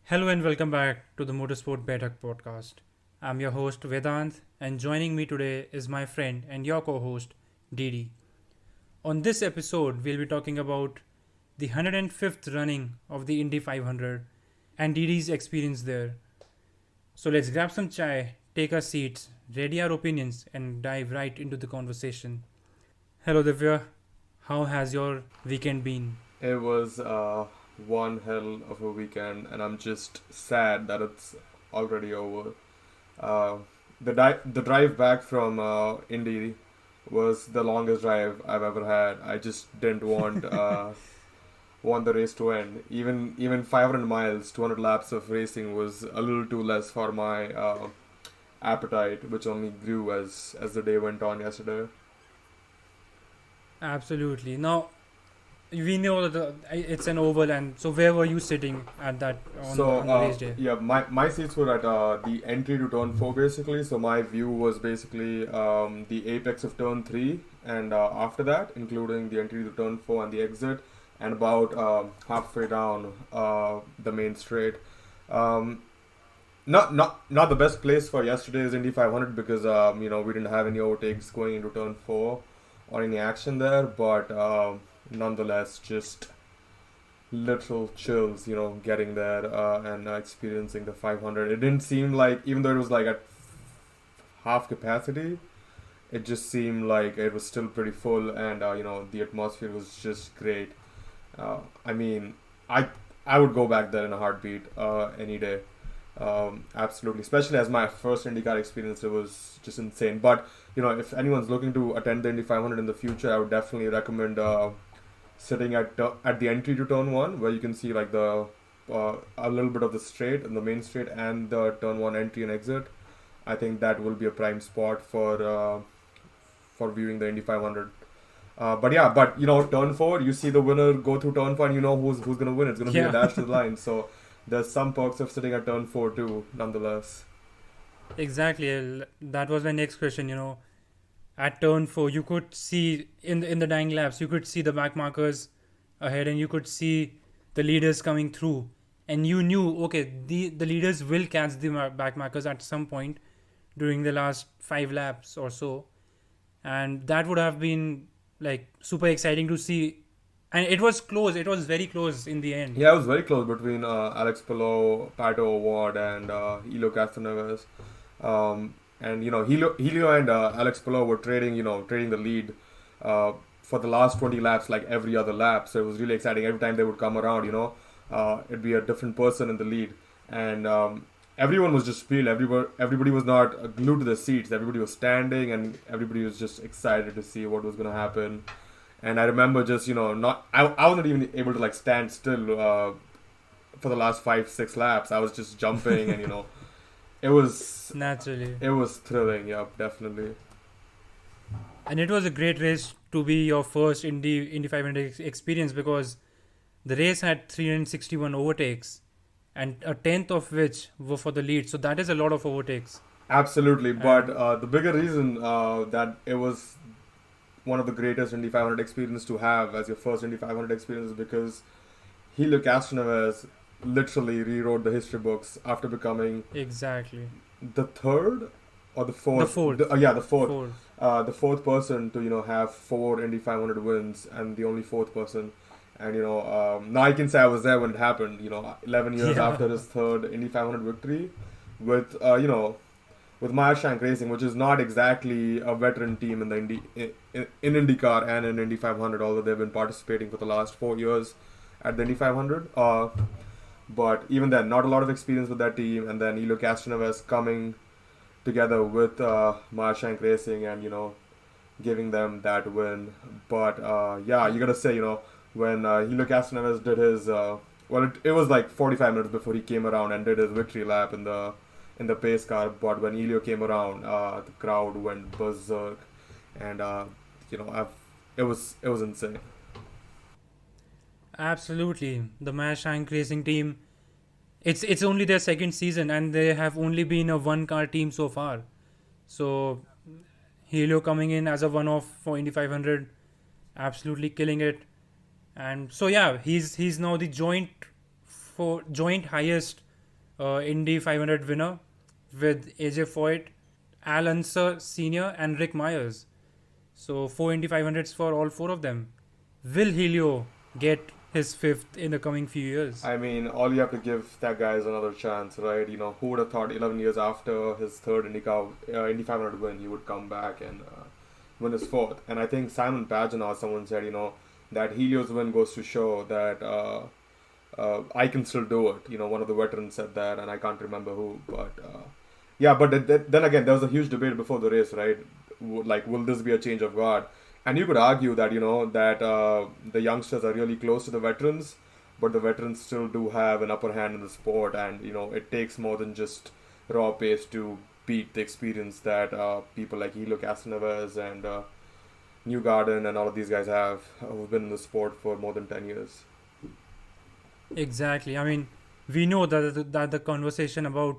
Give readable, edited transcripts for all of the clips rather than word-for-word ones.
Hello and welcome back to the Motorsport Baithak podcast. I'm your host Vedant, and joining me today is my friend and your co-host DD. On this episode, we'll be talking about the 105th running of the Indy 500 and DD's experience there. So let's grab some chai, take our seats, ready our opinions, and dive right into the conversation. Hello Divya, how has your weekend been? It was one hell of a weekend, and I'm just sad that it's already over. Uh, the drive back from Indy was the longest drive I've ever had. I just didn't want the race to end. Even 500 miles, 200 laps of racing was a little too less for my appetite, which only grew as the day went on yesterday. Absolutely. Now, we know that it's an oval, and so where were you sitting at that So on the race day? yeah, my seats were at the entry to turn four basically. So my view was basically the apex of turn three, and after that, including the entry to turn four and the exit, and about halfway down the main straight. Um, not the best place for yesterday's Indy 500 because we didn't have any overtakes going into turn four or any action there, but nonetheless just literal chills, getting there and experiencing the 500. It didn't seem like, even though it was like at half capacity, it just seemed like it was still pretty full, and the atmosphere was just great. I mean, I I would go back there in a heartbeat any day. Absolutely, especially as my first IndyCar experience, it was just insane. But if anyone's looking to attend the Indy 500 in the future, I would definitely recommend sitting at the entry to turn one, where you can see like the a little bit of the straight and the main straight and the turn one entry and exit. I think that will be a prime spot for viewing the Indy 500. But yeah, turn four, you see the winner go through turn four, and you know who's gonna win. It's gonna be a Yeah, dash to the line. So there's some perks of sitting at turn four too, nonetheless. exactly. That was my next question. At turn four, you could see in the dying laps, you could see the back markers ahead, and you could see the leaders coming through, and you knew, okay, the leaders will catch the back markers at some point during the last 5 laps or so, and that would have been like super exciting to see. And it was close. It was very close in the end. Yeah, it was very close between Alex Palou, Pato Award, and Helio Castroneves. And Helio and Alex Palou were trading the lead for the last 20 laps, like every other lap. So it was really exciting. Every time they would come around, it'd be a different person in the lead, and everyone was just spilled. Everybody was not glued to the seats. Everybody was standing, and everybody was just excited to see what was going to happen. And I remember just not I wasn't even able to like stand still for the last 5-6 laps. I was just jumping, and it was Naturally. it was thrilling. Yeah, definitely. And it was a great race to be your first Indy 500 experience, because the race had 361 overtakes, and a tenth of which were for the lead. So that is a lot of overtakes. Absolutely, but And the bigger reason that it was one of the greatest Indy 500 experience to have as your first Indy 500 experience is because Helio Castroneves literally rewrote the history books after becoming exactly. the third or the The fourth. fourth. Yeah, the fourth. Fourth. The fourth person to have four Indy 500 wins, and the only fourth person. And now I can say I was there when it happened. 11 years Yeah. after his third Indy 500 victory, with with Shank Racing, which is not exactly a veteran team in the in IndyCar and in Indy 500, although they've been participating for the last 4 years at the Indy 500. But even then, not a lot of experience with that team, and then Helio Castroneves coming together with Shank Racing and giving them that win. But yeah, you gotta say when Helio Castroneves did his it was like 45 minutes before he came around and did his victory lap in the pace car. But when Helio came around, the crowd went berserk, and it was insane. Absolutely. The Shank Racing team, it's only their second season, and they have only been a one car team so far. So Helio coming in as a one off for Indy 500, absolutely killing it. And so yeah, he's now the joint highest INDY500 winner with AJ Foyt, Al Unser Sr. and Rick Myers. So 4 INDY500s for all four of them. Will Helio get his fifth in the coming few years? I mean, all you have to give that guy is another chance, right? You know, who would have thought 11 years after his third Indy 500 win, he would come back and win his fourth? And I think Simon Pagino, someone said, you know, that Helio's win goes to show that I can still do it. You know, one of the veterans said that, and I can't remember who. But yeah, but then again, there was a huge debate before the race, right? Like, will this be a change of guard? And you could argue that, you know, that the youngsters are really close to the veterans, but the veterans still do have an upper hand in the sport, and, you know, it takes more than just raw pace to beat the experience that people like Helio Castroneves and Newgarden and all of these guys have, who've been in the sport for more than 10 years. Exactly. I mean, we know that the conversation about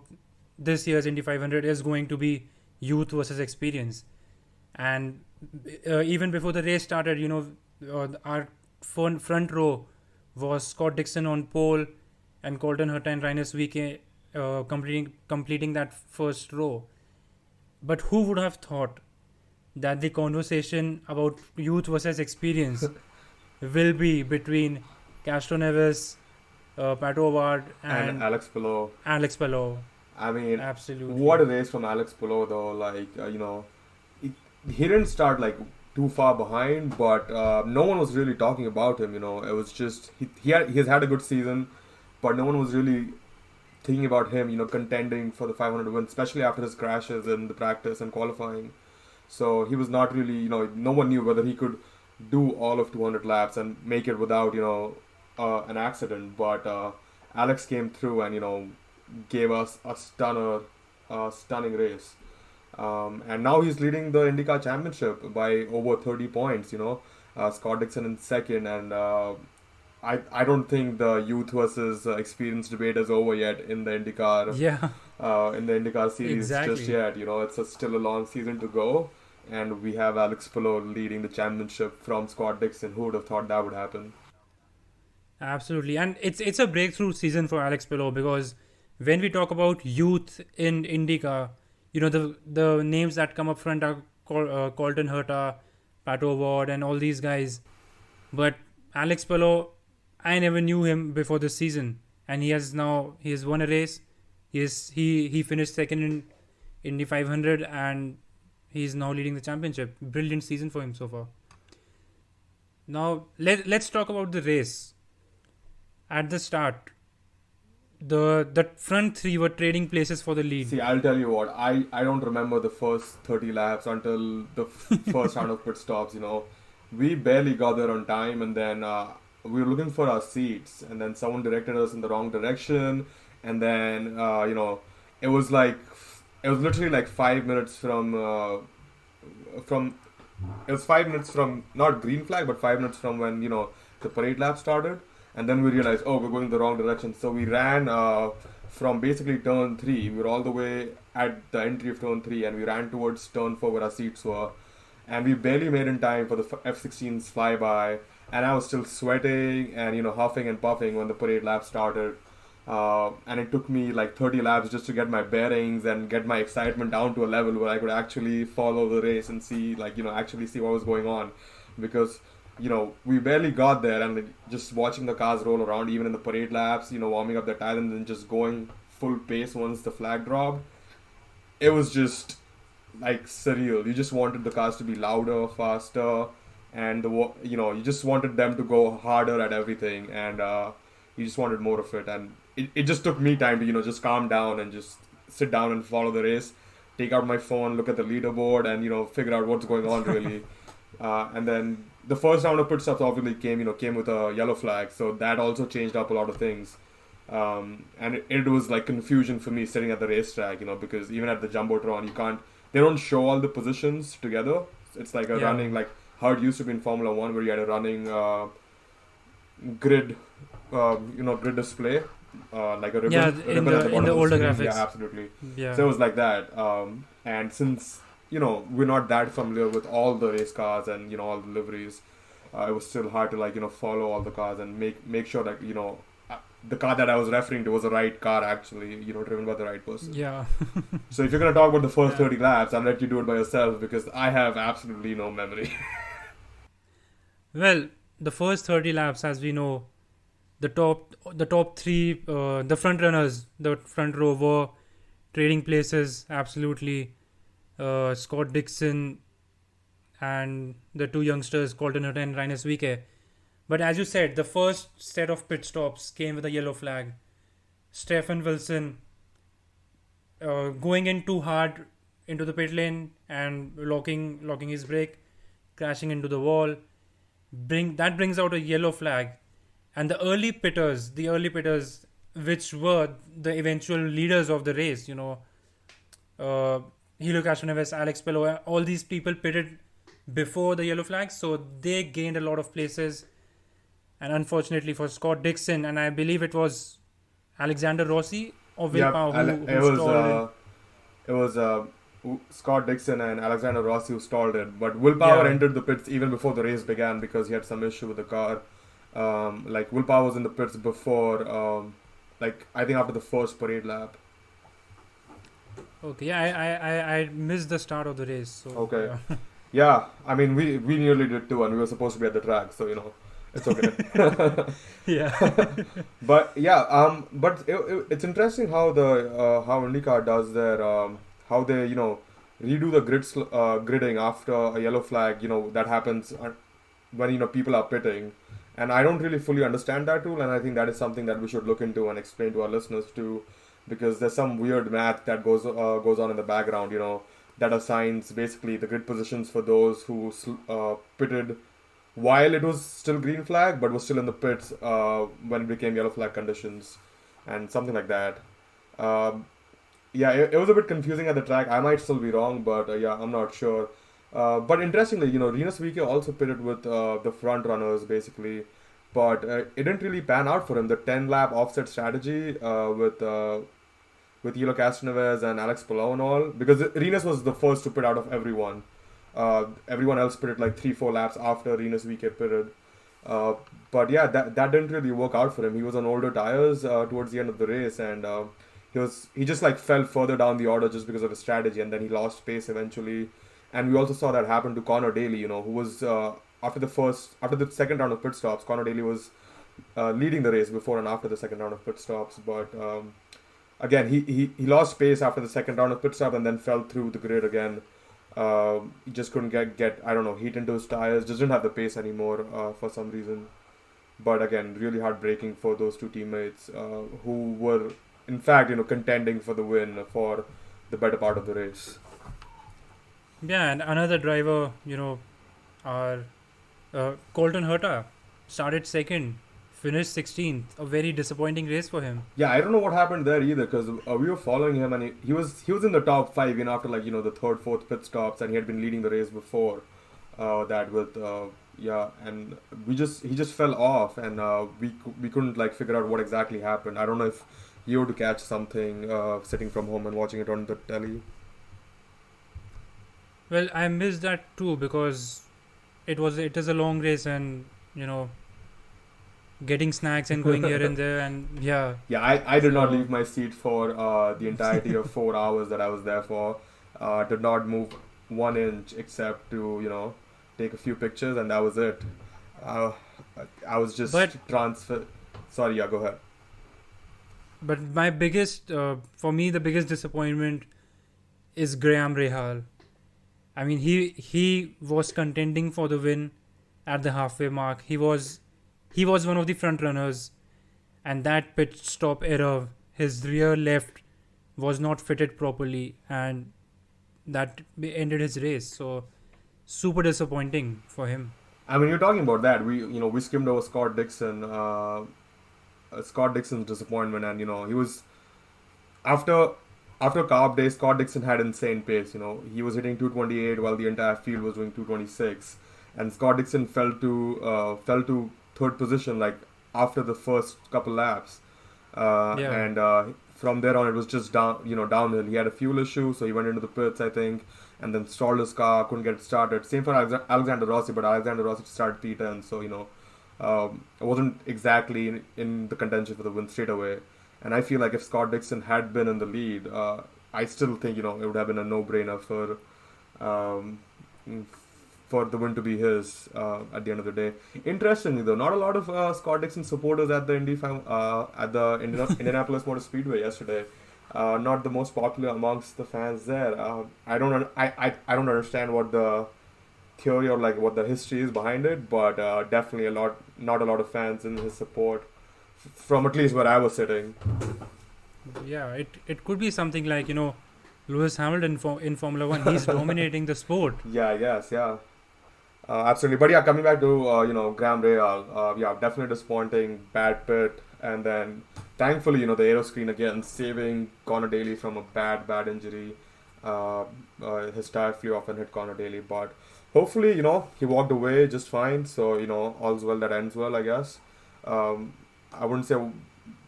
this year's Indy 500 is going to be youth versus experience. And even before the race started, you know, our front row was Scott Dixon on pole and Colton Hurter and Rinus VK completing that first row. But who would have thought that the conversation about youth versus experience will be between Castroneves, Pato Award And Alex Pillow. I mean, Absolutely. what a race from Alex Pillow, though. Like, you know, he didn't start like too far behind, but no one was really talking about him. You know, it was just he has had a good season, but no one was really thinking about him. You know, contending for the 500 win, especially after his crashes in the practice and qualifying. So he was not really, you know, no one knew whether he could do all of 200 laps and make it without, you know, an accident. But Alex came through and, you know, gave us a stunning race. And now he's leading the IndyCar Championship by over 30 points, you know. Scott Dixon in second, and I don't think the youth versus experience debate is over yet in the IndyCar in the IndyCar series just yet. You know, it's still a long season to go, and we have Alex Pillow leading the championship from Scott Dixon. Who would have thought that would happen? Absolutely, and it's a breakthrough season for Alex Pillow, because when we talk about youth in IndyCar, you know, the names that come up front are Colton Hurter, Pato Award, and all these guys. But Alex Pillow, I never knew him before this season, and he has won a race. He finished second in Indy 500, and he's now leading the championship. Brilliant season for him so far. Now let's talk about the race. At the start, the front three were trading places for the lead. See, I'll tell you what, I don't remember the first 30 laps until the first round of pit stops. You know, we barely got there on time, and then we were looking for our seats, and then someone directed us in the wrong direction, and then you know, it was literally like 5 minutes from it was 5 minutes from not green flag, but 5 minutes from when, you know, the parade lap started. And then we realized, oh, we're going the wrong direction. So we ran from basically turn 3. We were all the way at the entry of turn 3, and we ran towards turn 4 where our seats were. And we barely made in time for the F-16's flyby. And I was still sweating and, you know, huffing and puffing when the parade lap started. And it took me like 30 laps just to get my bearings and get my excitement down to a level where I could actually follow the race and see, like, you know, actually see what was going on. Because, you know, we barely got there, and just watching the cars roll around, even in the parade laps, you know, warming up their tires and then just going full pace once the flag dropped. It was just like surreal. You just wanted the cars to be louder, faster, and you know, you just wanted them to go harder at everything, and you just wanted more of it. And it just took me time to, you know, just calm down and just sit down and follow the race, take out my phone, look at the leaderboard, and, you know, figure out what's going on really. And then the first round of pit stops obviously came with a yellow flag, so that also changed up a lot of things. And it was like confusion for me sitting at the racetrack, you know, because even at the Jumbotron, they don't show all the positions together. It's like a running, like how it used to be in Formula 1, where you had a running grid, grid display, like a ribbon, in the older graphics. Yeah, absolutely. Yeah. So it was like that. And since, you know, we're not that familiar with all the race cars and, you know, all the liveries, it was still hard to, like, you know, follow all the cars and make sure that, you know, the car that I was referring to was the right car, actually, driven by the right person. Yeah. So if you're going to talk about the first Yeah. 30 laps, I'll let you do it by yourself because I have absolutely no memory. Well, the first 30 laps, as we know, the top three, the front runners, the front row were trading places absolutely. Scott Dixon and the two youngsters, Colton Hurter and Rinus VK. But as you said, the first set of pit stops came with a yellow flag. Stefan Wilson going in too hard into the pit lane and locking his brake, crashing into the wall. Brings out a yellow flag, and the early pitters, which were the eventual leaders of the race, Helio Castroneves, Alex Pello, all these people pitted before the yellow flag, so they gained a lot of places. And unfortunately for Scott Dixon, and I believe it was Alexander Rossi or Will Power who stalled it was Scott Dixon and Alexander Rossi who stalled it, but Will Power entered the pits even before the race began because he had some issue with the car. Will Power was in the pits before, I think after the first parade lap. Okay, I missed the start of the race. So, okay. Yeah, I mean, we nearly did too, and we were supposed to be at the track, so, it's okay. Yeah. But it's interesting how how IndyCar does their, how they, redo the gridding after a yellow flag, that happens when, people are pitting. And I don't really fully understand that rule, and I think that is something that we should look into and explain to our listeners too, because there's some weird math that goes on in the background, that assigns basically the grid positions for those who pitted while it was still green flag, but was still in the pits when it became yellow flag conditions, and something like that. It was a bit confusing at the track. I might still be wrong, but I'm not sure. But interestingly, Rinus VK also pitted with the front runners basically, but it didn't really pan out for him. The 10-lap offset strategy with Helio Castroneves and Alex Palou and all, because Rinus was the first to pit out of everyone. Everyone else pitted like 3-4 laps after Rinus VK pitted. But yeah, that didn't really work out for him. He was on older tires towards the end of the race, and he just like fell further down the order just because of his strategy, and then he lost pace eventually. And we also saw that happen to Connor Daly, who was after the second round of pit stops, Connor Daly was leading the race before and after the second round of pit stops. But again, he lost pace after the second round of pit stop and then fell through the grid again. He just couldn't get heat into his tires, just didn't have the pace anymore for some reason. But again, really heartbreaking for those two teammates who were, in fact, contending for the win for the better part of the race. Yeah, and another driver, our Colton Hurter started second, finished 16th. A very disappointing race for him. Yeah, I don't know what happened there either, because we were following him, and he was in the top 5 after the third, fourth pit stops, and he had been leading the race before that with and he just fell off, and we couldn't figure out what exactly happened. I don't know if you were to catch something sitting from home and watching it on the telly. Well, I missed that too because it is a long race, and getting snacks and going here and there, and I did not leave my seat for the entirety of 4 hours that I was there for. Did not move 1 inch except to take a few pictures, and that was it. I was just transferred. Sorry, go ahead. But my biggest for me the biggest disappointment is Graham Rahal. I mean, he was contending for the win at the halfway mark. He was one of the front runners, and that pit stop error, his rear left was not fitted properly, and that ended his race. So super disappointing for him. I mean, you're talking about that. We skimmed over Scott Dixon. Scott Dixon's disappointment, and he was after Carb Day. Scott Dixon had insane pace. He was hitting 228 while the entire field was doing 226, and Scott Dixon fell to third position after the first couple laps, and from there on it was just downhill. He had a fuel issue, so he went into the pits, I think, and then stalled his car, couldn't get it started. Same for Alexander Rossi, but Alexander Rossi started P10, so wasn't exactly in the contention for the win straight away. And I feel like if Scott Dixon had been in the lead, I still think, it would have been a no-brainer um, for the win to be his at the end of the day. Interestingly, though, not a lot of Scott Dixon supporters at the Indianapolis Motor Speedway yesterday. Not the most popular amongst the fans there. I don't understand what the theory or like what the history is behind it, but definitely not a lot of fans in his support from at least where I was sitting. Yeah, it could be something like, Lewis Hamilton in Formula One. He's dominating the sport. Yeah, I guess, yeah. Absolutely. But yeah, coming back to, Graham Rahal, yeah, definitely disappointing, bad pit. And then, thankfully, the aero screen again, saving Connor Daly from a bad injury. His tire flew off and hit Connor Daly. But hopefully, he walked away just fine. So, all's well that ends well, I guess. I wouldn't say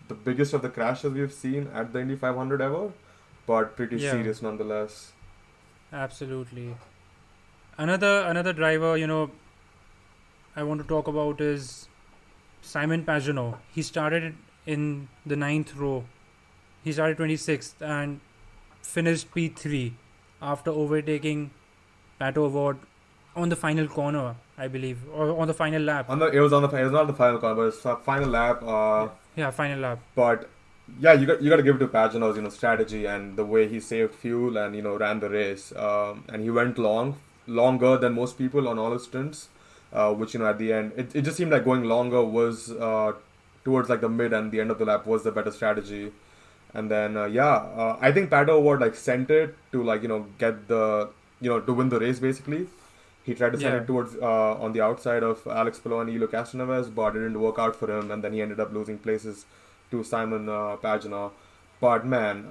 the biggest of the crashes we've seen at the Indy 500 ever, but pretty serious nonetheless. Absolutely. Another driver, I want to talk about is Simon Pagino. He started in the 9th row. He started 26th and finished P3 after overtaking Pato Award on the final corner, I believe, or on the final lap. It was not the final corner, but it's the final lap. Final lap. But yeah, you got to give it to Pagino's strategy and the way he saved fuel and ran the race. And he went longer than most people on all his stints, which at the end it just seemed like going longer was towards like the mid and the end of the lap was the better strategy. And then I think Pato Award sent it to get the to win the race basically. He tried to send it towards on the outside of Alex Palou and Helio Castroneves, but it didn't work out for him, and then he ended up losing places to Simon Pagino. But man,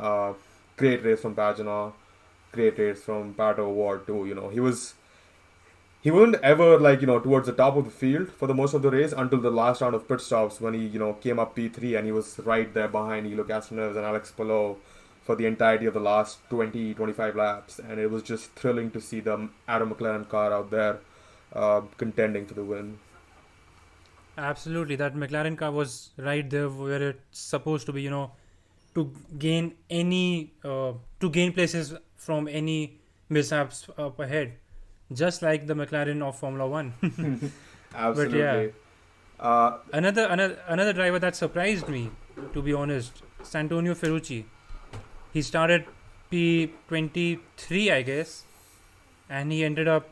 great race from Pagino, great race from Pato Award too. He wasn't ever towards the top of the field for the most of the race until the last round of pit stops when he came up P3 and he was right there behind Helio Castroneves and Alex Palou for the entirety of the last 20-25 laps, and it was just thrilling to see the Adam McLaren car out there contending for the win. Absolutely, that McLaren car was right there where it's supposed to be, to gain places from any mishaps up ahead, just like the McLaren of Formula One. Absolutely. But yeah, another driver that surprised me, to be honest, Santonio Ferrucci. He started P23, I guess, and he ended up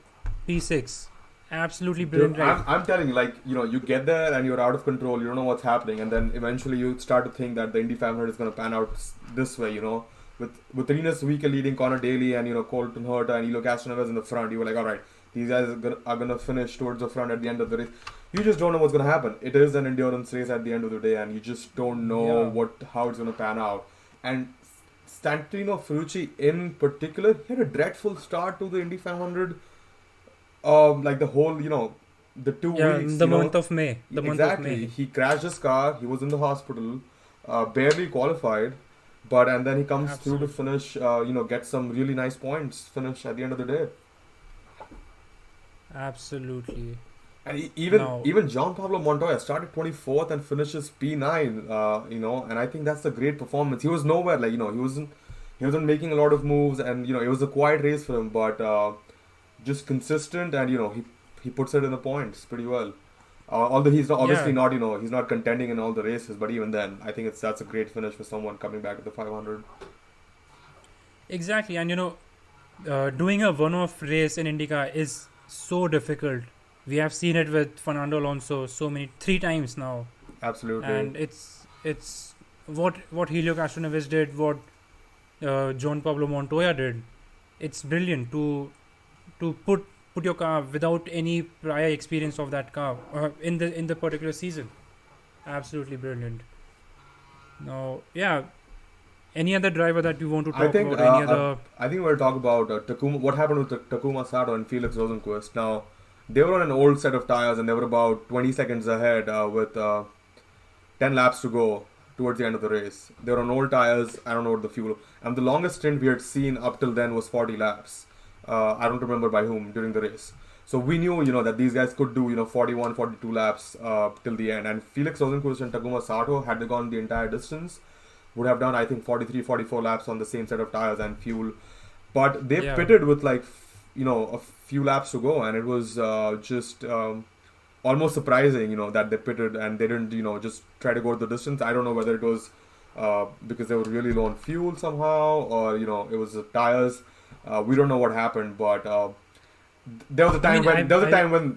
P6. Absolutely brilliant. Dude, I'm telling you, you get there and you're out of control. You don't know what's happening, and then eventually you start to think that the Indy 500 is going to pan out this way. With Rinus Weeke leading Connor Daly and Colton Hurter and Helio Castroneves in the front, you were like, all right, these guys are gonna finish towards the front at the end of the race. You just don't know what's gonna happen. It is an endurance race at the end of the day, and you just don't know how it's gonna pan out. And Santonio Ferrucci in particular, he had a dreadful start to the Indy 500. The whole, the 2 weeks. The month of May. Exactly. He crashed his car. He was in the hospital, barely qualified, and then he comes through to finish. Get some really nice points. Finish at the end of the day. Absolutely. And even John Pablo Montoya started 24th and finishes P9. And I think that's a great performance. He was nowhere, he wasn't making a lot of moves, and it was a quiet race for him, but just consistent, and he puts it in the points pretty well. Although he's obviously not he's not contending in all the races, but even then, I think that's a great finish for someone coming back to the 500. Exactly, and doing a one-off race in IndyCar is so difficult. We have seen it with Fernando Alonso 3 times now. Absolutely. And it's what Helio Castroneves did, what John Pablo Montoya did. It's brilliant to put your car without any prior experience of that car in the particular season. Absolutely brilliant. Now, any other driver that you want to talk about? I think we'll talk about Takuma. What happened with Takuma Sato and Felix Rosenqvist. Now, they were on an old set of tires and they were about 20 seconds ahead with 10 laps to go towards the end of the race. They were on old tires. I don't know what the fuel. And the longest stint we had seen up till then was 40 laps. I don't remember by whom during the race. So we knew, that these guys could do, 41, 42 laps till the end. And Felix Rosenqvist and Takuma Sato, had they gone the entire distance, would have done, I think, 43, 44 laps on the same set of tires and fuel. But they pitted with a few laps to go, and it was just almost surprising, that they pitted and they didn't, just try to go the distance. I don't know whether it was because they were really low on fuel somehow, or it was the tires. We don't know what happened, but there was a time when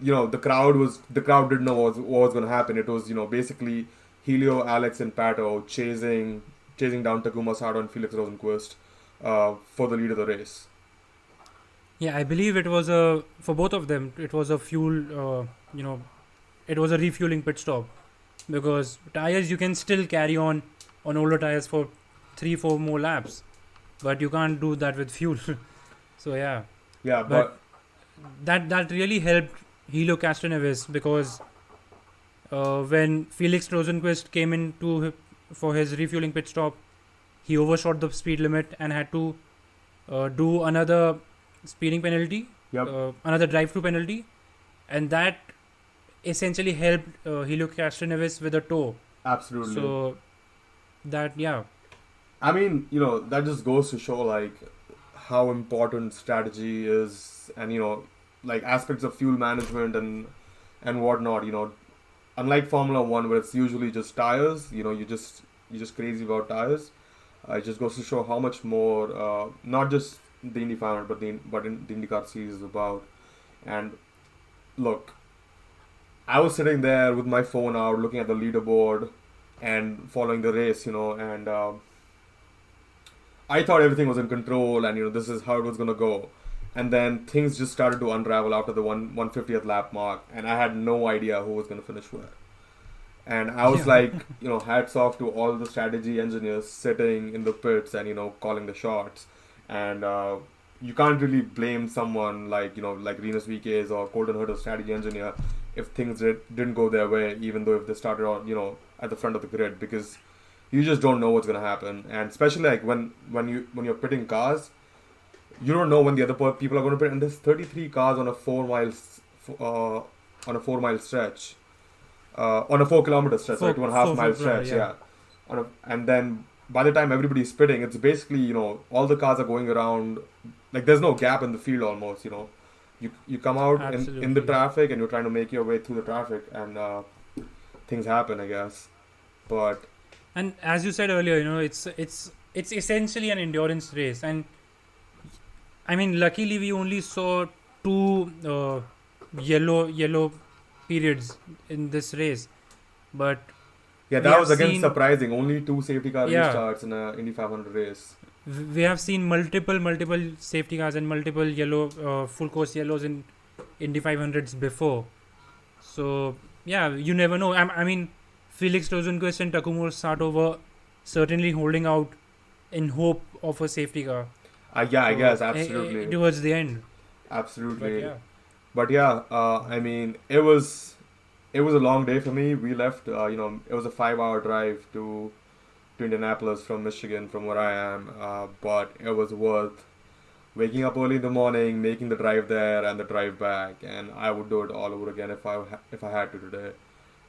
the crowd didn't know what was going to happen. It was basically Helio, Alex, and Pato chasing down Takuma Sato and Felix Rosenqvist for the lead of the race. Yeah, I believe it was for both of them. It was a fuel, it was a refueling pit stop, because tires you can still carry on older tires for 3-4 more laps, but you can't do that with fuel. So yeah, but that really helped Helio Castroneves, because when Felix Rosenqvist came in for his refueling pit stop, he overshot the speed limit and had to do another speeding penalty, another drive-through penalty, and that essentially helped Helio Castroneves with a tow. Absolutely. So that, I mean, that just goes to show like how important strategy is, and like aspects of fuel management and whatnot. Unlike Formula One, where it's usually just tires, you're just crazy about tires. It just goes to show how much more, not just the Indy500, but in the IndyCar series is about. And look, I was sitting there with my phone out, looking at the leaderboard and following the race, and I thought everything was in control, and this is how it was gonna go. And then things just started to unravel after the 150th lap mark, and I had no idea who was gonna finish where. And I was like, hats off to all the strategy engineers sitting in the pits and calling the shots. And you can't really blame someone like like Rinus VK's or Colton Hurter's strategy engineer if things didn't go their way, even though if they started on at the front of the grid, because you just don't know what's gonna happen. And especially like when you're pitting cars, you don't know when the other people are going to pit. And there's 33 cars on a 4 mile stretch, on a 4 kilometer stretch, 2.5 mile stretch, and then by the time everybody's pitting, it's basically all the cars are going around, like there's no gap in the field almost. You come out in the traffic and you're trying to make your way through the traffic, and things happen, I guess. But and as you said earlier, it's essentially an endurance race, and I mean, luckily we only saw 2 yellow periods in this race, but that was again surprising. Only 2 safety car restarts in a Indy500 race. We have seen multiple safety cars and multiple yellow full course yellows in Indy500s before. So you never know. I mean, Felix Rosenqvist and Takuma Sato were certainly holding out in hope of a safety car. I guess absolutely towards the end. Absolutely, but I mean, it was a long day for me. We left, it was a 5-hour drive to Indianapolis from Michigan, from where I am. But it was worth waking up early in the morning, making the drive there and the drive back, and I would do it all over again if I had to today,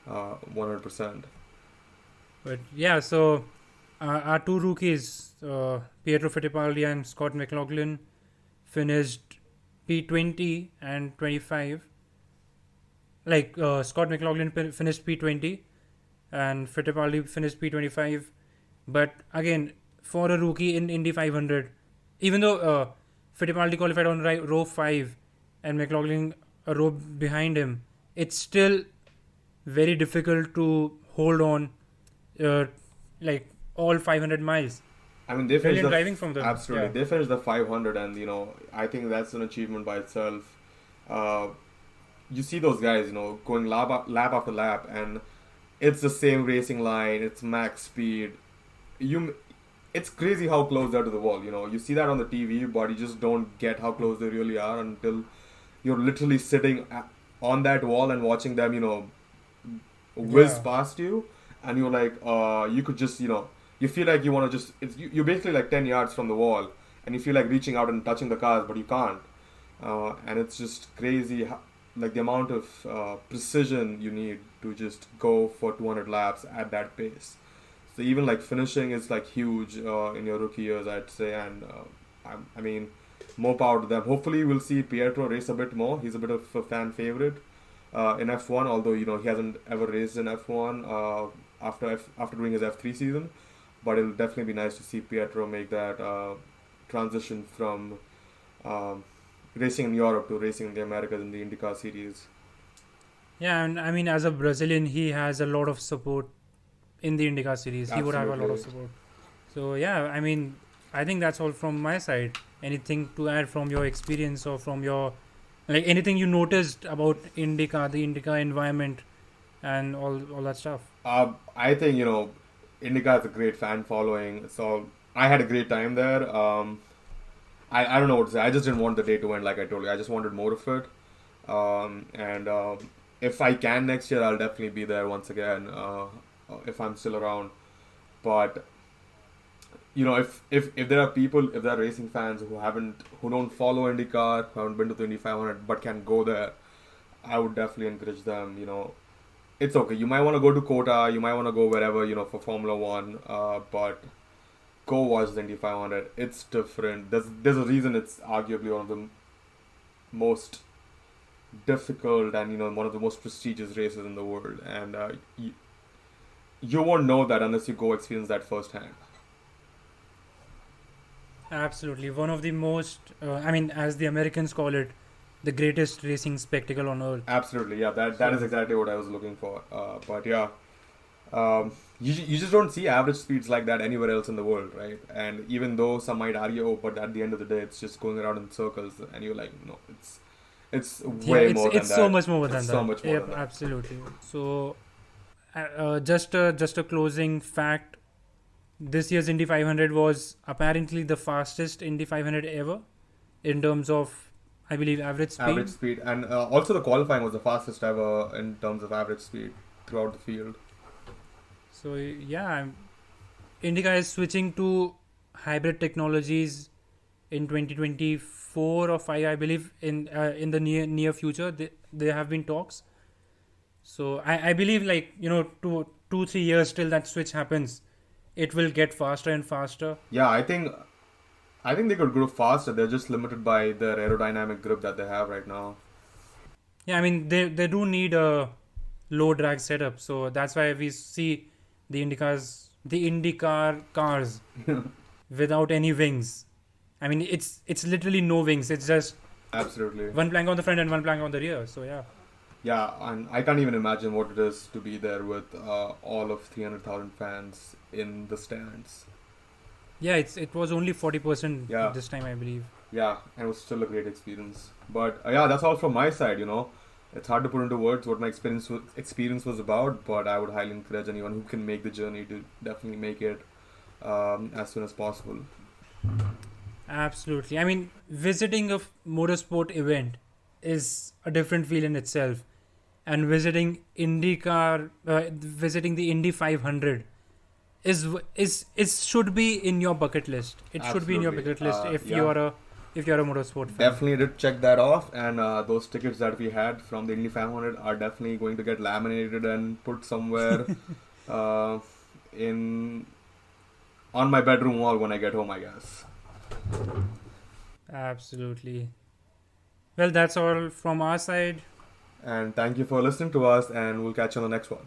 100%. But so our 2 rookies, Pietro Fittipaldi and Scott McLaughlin, finished P20 and 25. Like Scott McLaughlin finished P20 and Fittipaldi finished P25. But again, for a rookie in Indy 500, even though Fittipaldi qualified on row 5 and McLaughlin a row behind him, it's still very difficult to hold on like all 500 miles. I mean, they finished driving from them. Absolutely, they finished the 500, and I think that's an achievement by itself. You see those guys, going lap after lap, and it's the same racing line, it's max speed. It's crazy how close they're to the wall. You see that on the TV, but you just don't get how close they really are until you're literally sitting on that wall and watching them, whiz past you, and you're like, you could just, you feel like you want to just, you're basically like 10 yards from the wall, and you feel like reaching out and touching the cars, but you can't. And it's just crazy like the amount of precision you need to just go for 200 laps at that pace. So even like finishing is like huge in your rookie years, I'd say, and I mean, more power to them. Hopefully, we'll see Pietro race a bit more. He's a bit of a fan favorite in F1, although he hasn't ever raced in F1 after doing his F3 season. But it'll definitely be nice to see Pietro make that transition from racing in Europe to racing in the Americas in the IndyCar series. Yeah, and I mean, as a Brazilian, he has a lot of support in the IndyCar series. He would have a lot of support. So yeah, I mean, I think that's all from my side. Anything to add from your experience or from your anything you noticed about IndyCar, the IndyCar environment, and all that stuff? I think IndyCar has a great fan following, so I had a great time there. I don't know what to say. I just didn't want the day to end, like I told you. I just wanted more of it. And if I can next year, I'll definitely be there once again. If I'm still around, but if there are people, if there are racing fans who don't follow IndyCar, who haven't been to the Indy 500 but can go there, I would definitely encourage them. It's okay. You might want to go to Kota, you might want to go wherever for Formula One, but go watch the Indy 500. It's different. There's a reason it's arguably one of the most difficult and one of the most prestigious races in the world, and you won't know that unless you go experience that firsthand. Absolutely, one of the most, as the Americans call it, the greatest racing spectacle on earth. Absolutely, yeah. That is exactly what I was looking for. But yeah, you just don't see average speeds like that anywhere else in the world, right? And even though some might argue, but at the end of the day, it's just going around in circles, and you're like, no, it's way more than that. It's so much more than that. So much more than that. Absolutely. So, just a closing fact. This year's Indy 500 was apparently the fastest Indy 500 ever in terms of, I believe, average speed. And also the qualifying was the fastest ever in terms of average speed throughout the field. So yeah, IndyCar is switching to hybrid technologies in 2024 or 5, I believe, in the near future. There have been talks. So I believe 2-3 years till that switch happens, it will get faster and faster. Yeah, I think they could grow faster. They're just limited by their aerodynamic grip that they have right now. Yeah, I mean they do need a low drag setup, so that's why we see the IndyCar cars without any wings. I mean it's literally no wings. It's just absolutely one plank on the front and one plank on the rear. So yeah. Yeah, and I can't even imagine what it is to be there with all of 300,000 fans in the stands. Yeah, it was only 40% this time, I believe. Yeah, and it was still a great experience. But yeah, that's all from my side. It's hard to put into words what my experience was about, but I would highly encourage anyone who can make the journey to definitely make it as soon as possible. Absolutely. I mean, visiting a motorsport event is a different feel in itself. And visiting IndyCar, visiting the Indy 500 is should be in your bucket list. It should be in your bucket list if you're a motorsport fan. Definitely did check that off, and those tickets that we had from the Indy 500 are definitely going to get laminated and put somewhere on my bedroom wall when I get home, I guess. Absolutely. Well, that's all from our side. And thank you for listening to us, and we'll catch you on the next one.